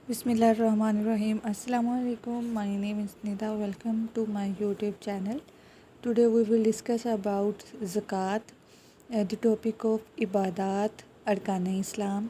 Bismillahirrahmanirrahim. Assalamu alaikum. My name is Nida. Welcome to my YouTube channel. Today we will discuss about zakat, the topic of ibadat, arkan Islam.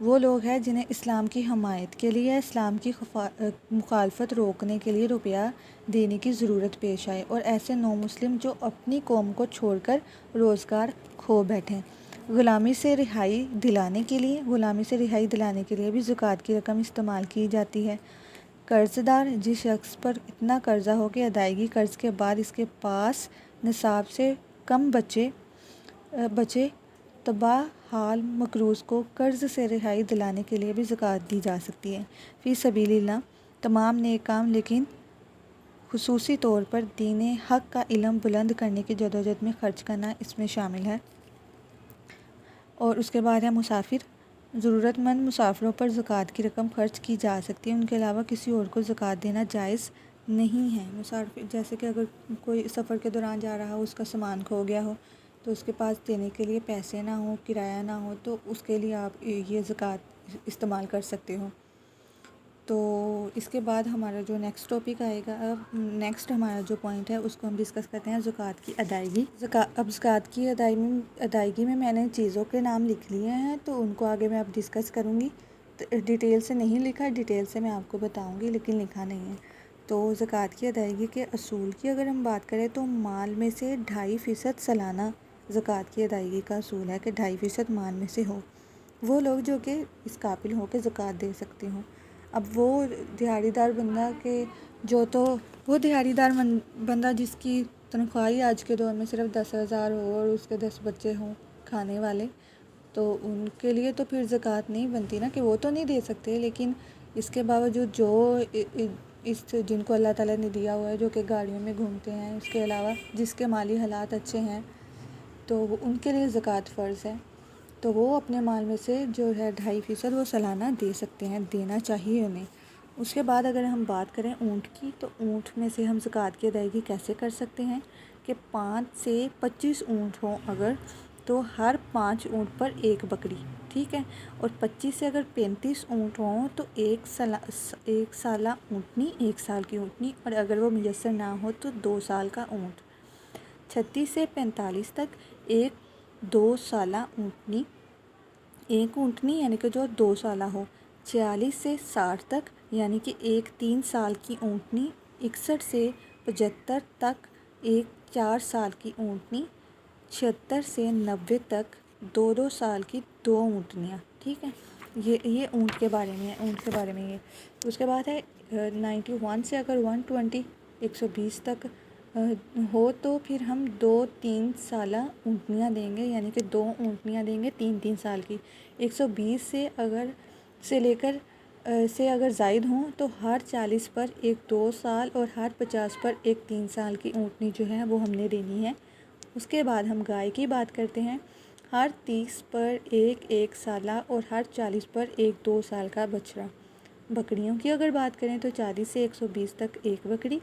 وہ لوگ ہیں جنہیں اسلام کی حمایت کے لیے اسلام کی مخالفت روکنے کے لیے روپیہ دینے کی ضرورت پیش آئے، اور ایسے نو مسلم جو اپنی قوم کو چھوڑ کر روزگار کھو بیٹھیں۔ غلامی سے رہائی دلانے کے لیے بھی زکوٰۃ کی رقم استعمال کی جاتی ہے۔ قرض دار، جس شخص پر اتنا قرضہ ہو کہ ادائیگی قرض کے بعد اس کے پاس نصاب سے کم بچے، تباہ حال مقروض کو قرض سے رہائی دلانے کے لیے بھی زکوٰۃ دی جا سکتی ہے۔ فی سبیل اللہ، تمام نیک کام، لیکن خصوصی طور پر دین حق کا علم بلند کرنے کی جدوجہد میں خرچ کرنا اس میں شامل ہے۔ اور اس کے بعد ہے مسافر۔ ضرورت مند مسافروں پر زکوٰۃ کی رقم خرچ کی جا سکتی ہے، ان کے علاوہ کسی اور کو زکوٰۃ دینا جائز نہیں ہے۔ مسافر جیسے کہ اگر کوئی سفر کے دوران جا رہا ہو، اس کا سامان کھو گیا ہو تو اس کے پاس دینے کے لیے پیسے نہ ہوں، کرایہ نہ ہو، تو اس کے لیے آپ یہ زکوٰۃ استعمال کر سکتے ہو۔ تو اس کے بعد ہمارا جو نیکسٹ ٹاپک آئے گا، نیکسٹ ہمارا جو پوائنٹ ہے اس کو ہم ڈسکس کرتے ہیں زکوٰۃ کی ادائیگی۔ اب زکوٰۃ کی ادائیگی میں نے چیزوں کے نام لکھ لیے ہیں، تو ان کو آگے میں اب ڈسکس کروں گی۔ ڈیٹیل سے نہیں لکھا، ڈیٹیل سے میں آپ کو بتاؤں گی، لیکن لکھا نہیں ہے۔ تو زکوٰۃ کی ادائیگی کے اصول کی اگر ہم بات کریں تو مال میں سے 2.5% سالانہ زکوٰۃ کی ادائیگی کا اصول ہے کہ 2.5% مال میں سے ہو، وہ لوگ جو کہ اس قابل ہو کہ زکوٰۃ دے سکتے ہوں۔ اب وہ دیہڑی دار بندہ جس کی تنخواہ آج کے دور میں صرف 10,000 ہو اور اس کے 10 بچے ہوں کھانے والے، تو ان کے لیے تو پھر زکوٰۃ نہیں بنتی نا، کہ وہ تو نہیں دے سکتے۔ لیکن اس کے باوجود جن کو اللہ تعالیٰ نے دیا ہوا ہے، جو کہ گاڑیوں میں گھومتے ہیں، اس کے علاوہ جس کے مالی حالات اچھے ہیں، تو ان کے لیے زکوٰۃ فرض ہے۔ تو وہ اپنے مال میں سے جو ہے 2.5% وہ سالانہ دے سکتے ہیں، دینا چاہیے انہیں۔ اس کے بعد اگر ہم بات کریں اونٹ کی، تو اونٹ میں سے ہم زکوٰۃ کی ادائیگی کیسے کر سکتے ہیں کہ 5 سے 25 اونٹ ہوں اگر، تو ہر 5 اونٹ پر ایک بکری، ٹھیک ہے۔ اور 25 سے اگر 35 اونٹ ہوں تو ایک سالہ اونٹنی، 1 سال کی اونٹنی، اور اگر وہ میسر نہ ہو تو 2 سال کا اونٹ۔ 36 سے 45 تک ایک 2 سالہ اونٹنی، ایک اونٹنی یعنی کہ جو 2 سالہ ہو۔ 46 سے 60 تک یعنی کہ ایک 3 سال کی اونٹنی۔ 61 سے 75 تک ایک 4 سال کی اونٹنی۔ 76 سے 90 تک 2 سال کی 2 اونٹنیاں، ٹھیک ہے۔ یہ اونٹ کے بارے میں یہ۔ اس کے بعد ہے 91 سے اگر 120 تک ہو تو پھر ہم 2-3 سالہ اونٹنیاں دیں گے، یعنی کہ 2 اونٹنیاں دیں گے 3 سال کی۔ 120 سے اگر زائد ہوں تو ہر 40 پر ایک 2 سال اور ہر 50 پر ایک 3 سال کی اونٹنی جو ہے وہ ہم نے دینی ہے۔ اس کے بعد ہم گائے کی بات کرتے ہیں، ہر 30 پر ایک سالہ اور ہر 40 پر ایک 2 سال کا بچڑا۔ بکریوں کی اگر بات کریں تو 40 سے 120 تک ایک بکری،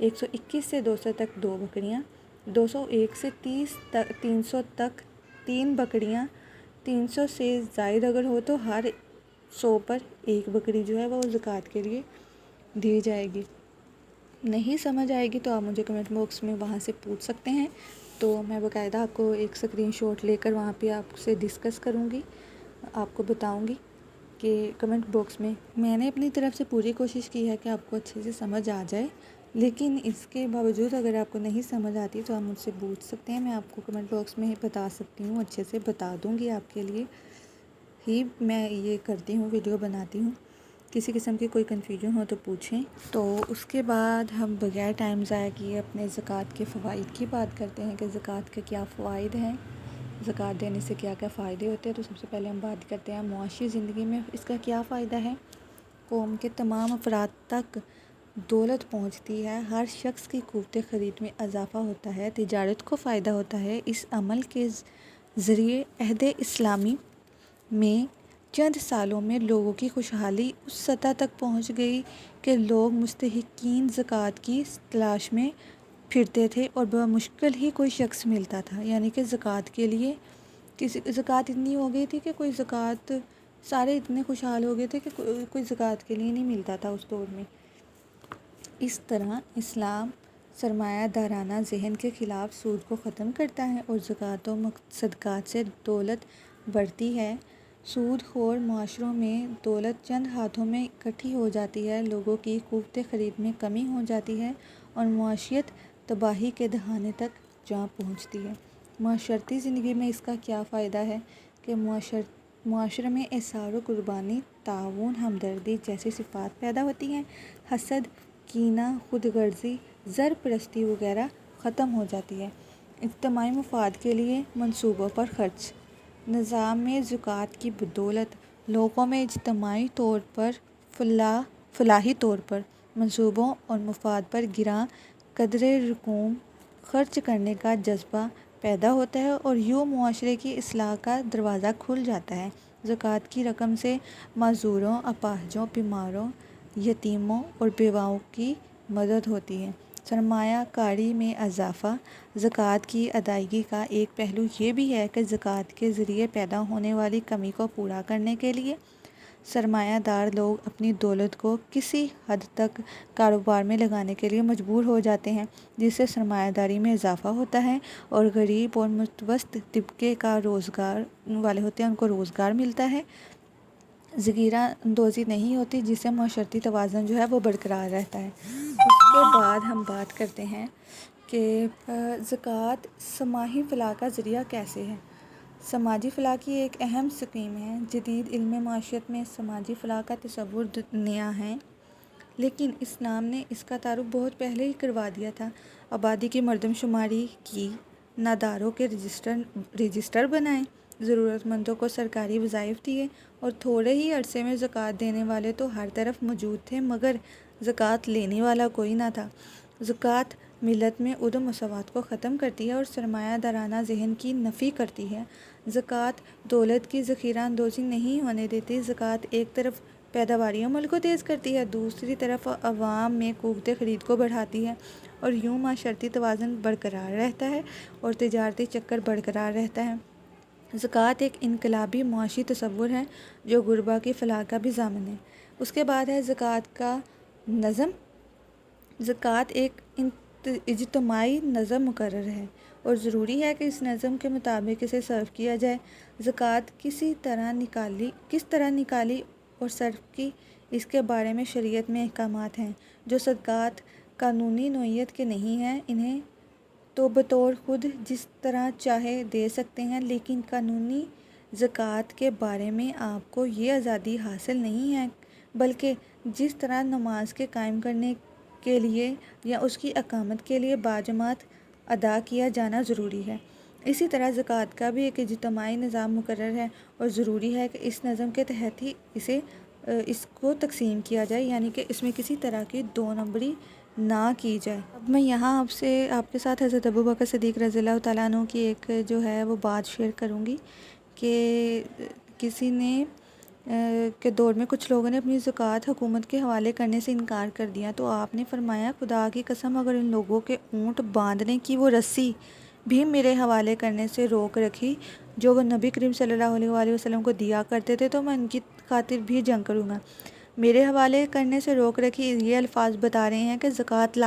121 سے 200 تک 2 بکریاں، 201 سے 300 تک 3 بکریاں، 300 سے زائد اگر ہو تو ہر 100 پر ایک بکری جو ہے وہ زکوٰۃ کے لیے دی جائے گی۔ نہیں سمجھ آئے گی تو آپ مجھے کمنٹ باکس میں وہاں سے پوچھ سکتے ہیں، تو میں باقاعدہ آپ کو ایک اسکرین شاٹ لے کر وہاں پہ آپ سے ڈسکس کروں گی، آپ کو بتاؤں گی کہ کمنٹ باکس میں نے اپنی طرف سے پوری کوشش کی ہے کہ آپ کو اچھے سے سمجھ آ جائے، لیکن اس کے باوجود اگر آپ کو نہیں سمجھ آتی تو آپ مجھ سے پوچھ سکتے ہیں، میں آپ کو کمنٹ باکس میں بتا سکتی ہوں، اچھے سے بتا دوں گی آپ کے لیے ہی میں یہ کرتی ہوں، ویڈیو بناتی ہوں۔ کسی قسم کی کوئی کنفیوژن ہو تو پوچھیں۔ تو اس کے بعد ہم بغیر ٹائم ضائع کیے اپنے زکوٰۃ کے فوائد کی بات کرتے ہیں کہ زکوٰۃ کے کیا فوائد ہیں، زکوٰۃ دینے سے کیا کیا فائدے ہوتے ہیں۔ تو سب سے پہلے ہم بات کرتے ہیں معاشی زندگی میں اس کا کیا فائدہ ہے۔ قوم کے تمام افراد تک دولت پہنچتی ہے، ہر شخص کی قوت خرید میں اضافہ ہوتا ہے، تجارت کو فائدہ ہوتا ہے۔ اس عمل کے ذریعے عہد اسلامی میں چند سالوں میں لوگوں کی خوشحالی اس سطح تک پہنچ گئی کہ لوگ مستحقین زکوٰۃ کی تلاش میں پھرتے تھے اور بمشکل ہی کوئی شخص ملتا تھا، یعنی کہ زکوٰۃ کے لیے زکوٰۃ اتنی ہو گئی تھی کہ کوئی زکوٰۃ، سارے اتنے خوشحال ہو گئے تھے کہ کوئی زکوٰۃ کے لیے نہیں ملتا تھا اس دور میں۔ اس طرح اسلام سرمایہ دارانہ ذہن کے خلاف سود کو ختم کرتا ہے اور زکوٰۃ و صدقات سے دولت بڑھتی ہے۔ سود خور معاشروں میں دولت چند ہاتھوں میں اکٹھی ہو جاتی ہے، لوگوں کی قوت خرید میں کمی ہو جاتی ہے اور معاشیت تباہی کے دہانے تک جا پہنچتی ہے۔ معاشرتی زندگی میں اس کا کیا فائدہ ہے کہ معاشرے میں احسان و قربانی، تعاون، ہمدردی جیسی صفات پیدا ہوتی ہیں، حسد، کینہ، خود غرضی، زر پرستی وغیرہ ختم ہو جاتی ہے۔ اجتماعی مفاد کے لیے منصوبوں پر خرچ۔ نظام میں زکوٰۃ کی بدولت لوگوں میں اجتماعی طور پر فلاحی طور پر منصوبوں اور مفاد پر گراں قدر رقوم خرچ کرنے کا جذبہ پیدا ہوتا ہے اور یوں معاشرے کی اصلاح کا دروازہ کھل جاتا ہے۔ زکوٰۃ کی رقم سے معذوروں، اپاہجوں، بیماروں، یتیموں اور بیواؤں کی مدد ہوتی ہے۔ سرمایہ کاری میں اضافہ۔ زکوٰۃ کی ادائیگی کا ایک پہلو یہ بھی ہے کہ زکوٰۃ کے ذریعے پیدا ہونے والی کمی کو پورا کرنے کے لیے سرمایہ دار لوگ اپنی دولت کو کسی حد تک کاروبار میں لگانے کے لیے مجبور ہو جاتے ہیں، جس سے سرمایہ داری میں اضافہ ہوتا ہے اور غریب اور متوسط طبقے کا روزگار والے ہوتے ہیں ان کو روزگار ملتا ہے، ذخیرہ اندوزی نہیں ہوتی، جس سے معاشرتی توازن جو ہے وہ برقرار رہتا ہے۔ اس کے بعد ہم بات کرتے ہیں کہ زکوٰۃ سماجی فلاح کا ذریعہ کیسے ہے۔ سماجی فلاح کی ایک اہم اسکیم ہے۔ جدید علم معیشت میں سماجی فلاح کا تصور نیا ہے، لیکن اسلام نے اس کا تعارف بہت پہلے ہی کروا دیا تھا۔ آبادی کی مردم شماری کی، ناداروں کے رجسٹر بنائے، ضرورت مندوں کو سرکاری وظائف دیے اور تھوڑے ہی عرصے میں زکوٰۃ دینے والے تو ہر طرف موجود تھے مگر زکوٰۃ لینے والا کوئی نہ تھا۔ زکوٰۃ ملت میں عدم مساوات کو ختم کرتی ہے اور سرمایہ دارانہ ذہن کی نفی کرتی ہے۔ زکوٰۃ دولت کی ذخیرہ اندوزی نہیں ہونے دیتی۔ زکوٰۃ ایک طرف پیداواری عمل کو تیز کرتی ہے، دوسری طرف عوام میں قوت خرید کو بڑھاتی ہے اور یوں معاشرتی توازن برقرار رہتا ہے اور تجارتی چکر برقرار رہتا ہے۔ زکوٰۃ ایک انقلابی معاشی تصور ہے جو غربا کی فلاح کا بھی ضامن ہے۔ اس کے بعد ہے زکوٰۃ کا نظم۔ زکوٰۃ ایک اجتماعی نظم مقرر ہے اور ضروری ہے کہ اس نظم کے مطابق اسے صرف کیا جائے۔ زکوٰۃ کس طرح نکالی اور صرف کی، اس کے بارے میں شریعت میں احکامات ہیں۔ جو صدقات قانونی نوعیت کے نہیں ہیں، انہیں تو بطور خود جس طرح چاہے دے سکتے ہیں، لیکن قانونی زکوٰۃ کے بارے میں آپ کو یہ آزادی حاصل نہیں ہے، بلکہ جس طرح نماز کے قائم کرنے کے لیے یا اس کی اقامت کے لیے باجماعت ادا کیا جانا ضروری ہے، اسی طرح زکوٰۃ کا بھی ایک اجتماعی نظام مقرر ہے اور ضروری ہے کہ اس نظم کے تحت ہی اس کو تقسیم کیا جائے، یعنی کہ اس میں کسی طرح کی دو نمبری نہ کی جائے۔ اب میں یہاں آپ کے ساتھ حضرت ابوبکر صدیق رضی اللہ تعالیٰ عنہ کی ایک جو ہے وہ بات شیئر کروں گی کہ کسی نے کے دور میں کچھ لوگوں نے اپنی زکوٰۃ حکومت کے حوالے کرنے سے انکار کر دیا تو آپ نے فرمایا، خدا کی قسم اگر ان لوگوں کے اونٹ باندھنے کی وہ رسی بھی میرے حوالے کرنے سے روک رکھی جو وہ نبی کریم صلی اللہ علیہ وآلہ وسلم کو دیا کرتے تھے تو میں ان کی خاطر بھی جنگ کروں گا۔ میرے حوالے کرنے سے روک رکھی، یہ الفاظ بتا رہے ہیں کہ زکوٰۃ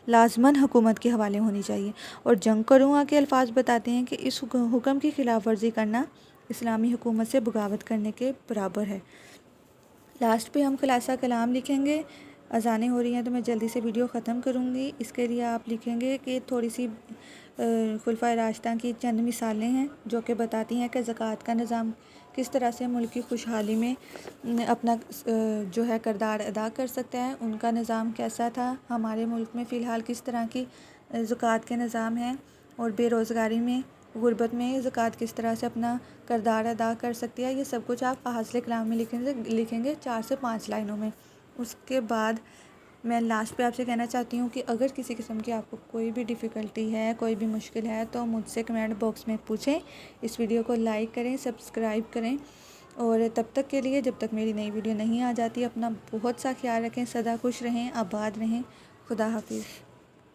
لازماً حکومت کے حوالے ہونی چاہیے، اور جنگ کروں گا کے الفاظ بتاتے ہیں کہ اس حکم کی خلاف ورزی کرنا اسلامی حکومت سے بغاوت کرنے کے برابر ہے۔ لاسٹ پہ ہم خلاصہ کلام لکھیں گے۔ اذانیں ہو رہی ہیں تو میں جلدی سے ویڈیو ختم کروں گی۔ اس کے لیے آپ لکھیں گے کہ تھوڑی سی خلفائے راشدہ کی چند مثالیں ہیں جو کہ بتاتی ہیں کہ زکوٰۃ کا نظام کس طرح سے ملک کی خوشحالی میں اپنا جو ہے کردار ادا کر سکتا ہے، ان کا نظام کیسا تھا، ہمارے ملک میں فی الحال کس طرح کی زکوٰۃ کے نظام ہیں، اور بے روزگاری میں، غربت میں زکوٰۃ کس طرح سے اپنا کردار ادا کر سکتی ہے۔ یہ سب کچھ آپ حاصل کلام میں لکھیں گے 4 سے 5 لائنوں میں۔ اس کے بعد میں لاسٹ پہ آپ سے کہنا چاہتی ہوں کہ اگر کسی قسم کی آپ کو کوئی بھی ڈیفیکلٹی ہے، کوئی بھی مشکل ہے تو مجھ سے کمنٹ باکس میں پوچھیں۔ اس ویڈیو کو لائک کریں، سبسکرائب کریں، اور تب تک کے لیے جب تک میری نئی ویڈیو نہیں آ جاتی اپنا بہت سا خیال رکھیں، سدا خوش رہیں، آباد رہیں۔ خدا حافظ۔